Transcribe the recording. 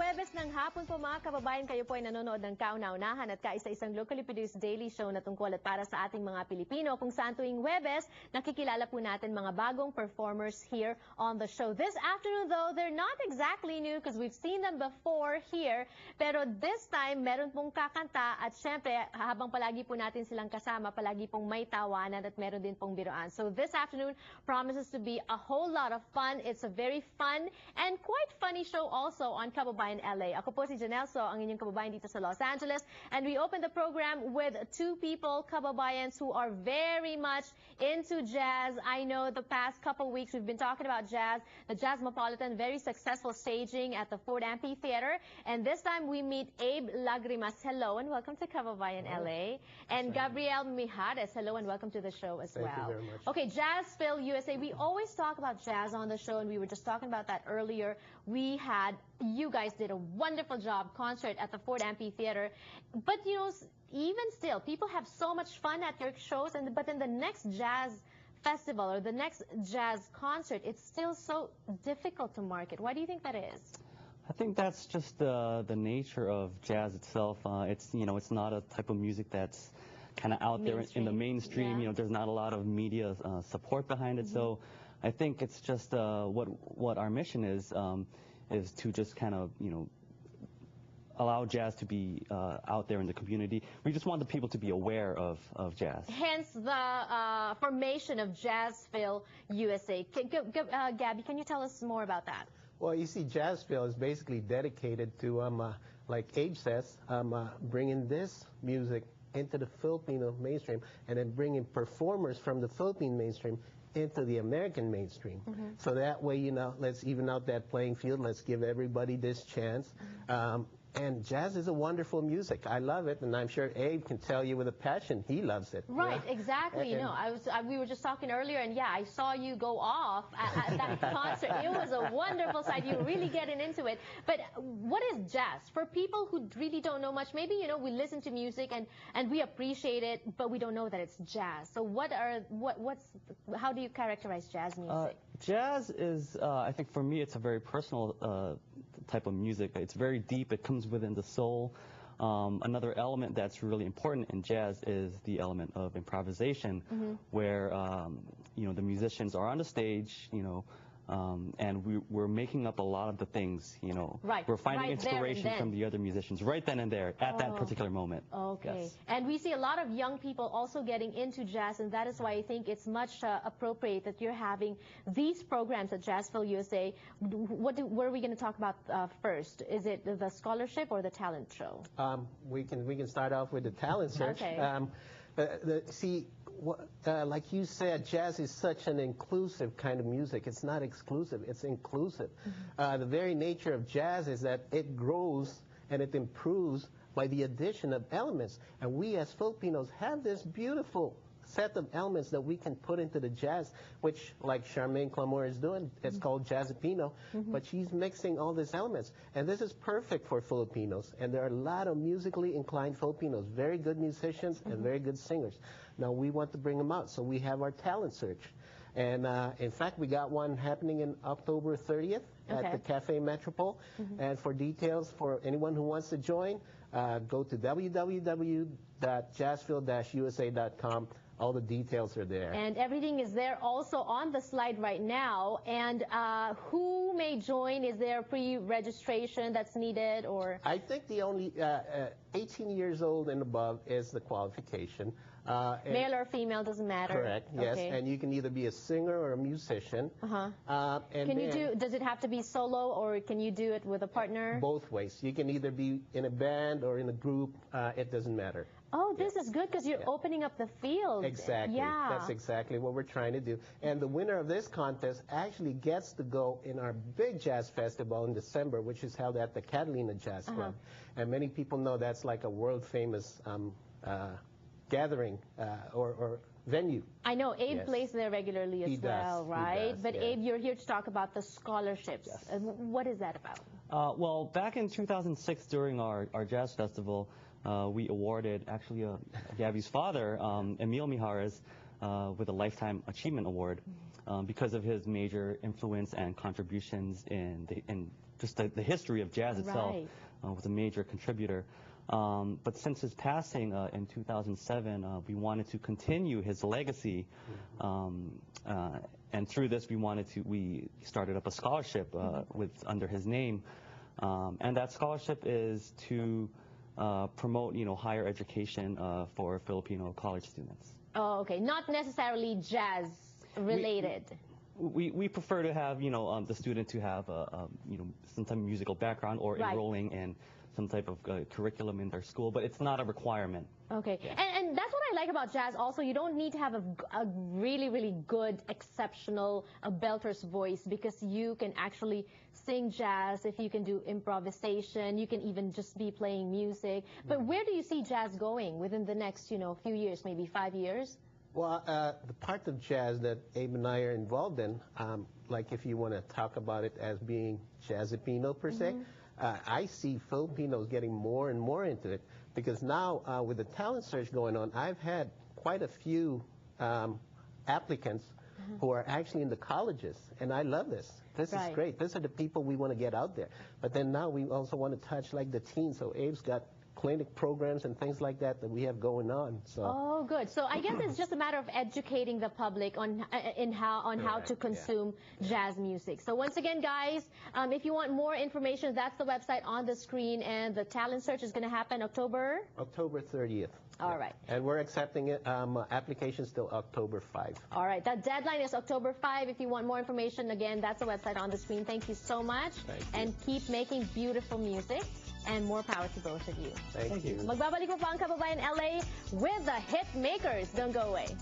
Huwebes ng hapon po mga kababayan, kayo po ay nanonood ng kauna-unahan at kaisa-isang locally produced daily show na tungkol at para sa ating mga Pilipino kung saan tuwing Huwebes, nakikilala po natin mga bagong performers here on the show. This afternoon though, they're not exactly new because we've seen them before here, pero this time meron pong kakanta at syempre habang palagi po natin silang kasama, palagi pong may tawanan at meron din pong biruan. So this afternoon promises to be a whole lot of fun. It's a very fun and quite funny show also on Kababayan LA. Ako po si Janelle So, ang inyong kababayan dito sa Los Angeles. And we open the program with two people, kababayans, who are very much into jazz. I know the past couple weeks we've been talking about jazz, the Jazzmopolitan, very successful staging at the Ford Amphitheater. And this time we meet Abe Lagrimas. Hello and welcome to Kababayan LA. And Gabriel Mijares. Hello and welcome to the show as well. Thank you very much. Okay, Jazzville USA. We always talk about jazz on the show, and we were just talking about that earlier. You guys did a wonderful job concert at the Ford Amphitheater. But you know, even still, people have so much fun at your shows, but in the next jazz festival or the next jazz concert, it's still so difficult to market. Why do you think that is? I think that's just the nature of jazz itself. It's not a type of music that's kind of out there in the mainstream. Yeah. There's not a lot of media support behind it. So I think it's just what our mission is to just kind of allow jazz to be out there in the community. We just want the people to be aware of jazz. Hence the formation of Jazzville USA. Gabby, can you tell us more about that? Well, you see, Jazzville is basically dedicated to, like Abe says, bringing this music into the Filipino mainstream and then bringing performers from the Philippine mainstream into the American mainstream. So that way, let's even out that playing field. Let's give everybody this chance. And jazz is a wonderful music. I love it, and I'm sure Abe can tell you with a passion he loves it. Right, exactly. We were just talking earlier, and yeah, I saw you go off at that concert. It was a wonderful sight. You were really getting into it. But what is jazz? For people who really don't know much, maybe we listen to music and we appreciate it, but we don't know that it's jazz. So how do you characterize jazz music? Jazz is, I think for me, it's a very personal type of music. It's very deep. It comes within the soul. Another element that's really important in jazz is the element of improvisation, where the musicians are on the stage, and we're making up a lot of the things, Right. We're finding right inspiration from the other musicians right then and there at that particular moment. Okay. Yes. And we see a lot of young people also getting into jazz, and that is why I think it's much appropriate that you're having these programs at Jazzville USA. What are we going to talk about first? Is it the scholarship or the talent show? We can start off with the talent search. Okay. Like you said, jazz is such an inclusive kind of music. It's not exclusive, it's inclusive. The very nature of jazz is that it grows and it improves by the addition of elements. And we as Filipinos have this beautiful set of elements that we can put into the jazz, which, like Charmaine Clamore is doing, it's called Jazzapino, but she's mixing all these elements. And this is perfect for Filipinos. And there are a lot of musically inclined Filipinos, very good musicians and very good singers. Now, we want to bring them out, so we have our talent search. And in fact, we got one happening in October 30th at the Cafe Metropole. And for details, for anyone who wants to join, go to www.jazzville-usa.com. All the details are there. And everything is there also on the slide right now. And who may join? Is there pre-registration that's needed, or? I think the only 18 years old and above is the qualification. Male or female, doesn't matter. Correct, yes. And you can either be a singer or a musician. Does it have to be solo, or can you do it with a partner? Both ways. You can either be in a band or in a group. It doesn't matter. Oh, this is good because you're opening up the field. Exactly. Yeah. That's exactly what we're trying to do. And the winner of this contest actually gets to go in our big jazz festival in December, which is held at the Catalina Jazz Club. And many people know that's like a world-famous gathering or venue. I know Abe plays there regularly as well, right? Does, but Abe, you're here to talk about the scholarships. What is that about? Well, back in 2006 during our jazz festival, we awarded actually Gabby's father, Emil Mijares, with a Lifetime Achievement Award because of his major influence and contributions in just the history of jazz itself. Right. Was a major contributor. But since his passing in 2007, we wanted to continue his legacy, and through this we started up a scholarship under his name, and that scholarship is to promote higher education for Filipino college students. Oh, okay. Not necessarily jazz related. We prefer to have the student to have some type of musical background or Right. enrolling in some type of curriculum in their school, but it's not a requirement. Okay, and that's what I like about jazz also. You don't need to have a really, really good, exceptional, belter's voice, because you can actually sing jazz. If you can do improvisation, you can even just be playing music. But where do you see jazz going within the next, few years, maybe 5 years? Well, the part of jazz that Abe and I are involved in, like if you want to talk about it as being Jazzipino per se, I see Filipinos getting more and more into it, because now with the talent search going on, I've had quite a few applicants who are actually in the colleges, and I love this. This Right. is great. These are the people we want to get out there. But then now we also want to touch like the teens, so Abe's got clinic programs and things like that we have going on. So. Oh, good. So I guess it's just a matter of educating the public on how to consume jazz music. So once again, guys, if you want more information, that's the website on the screen, and the talent search is going to happen October 30th. All right. And we're accepting it, applications till October 5. All right. That deadline is October 5. If you want more information, again, that's the website on the screen. Thank you so much. Thank you. And keep making beautiful music. And more power to both of you. Thank you. Magbabalik po pa ang Kababayan LA with the hit makers. Don't go away.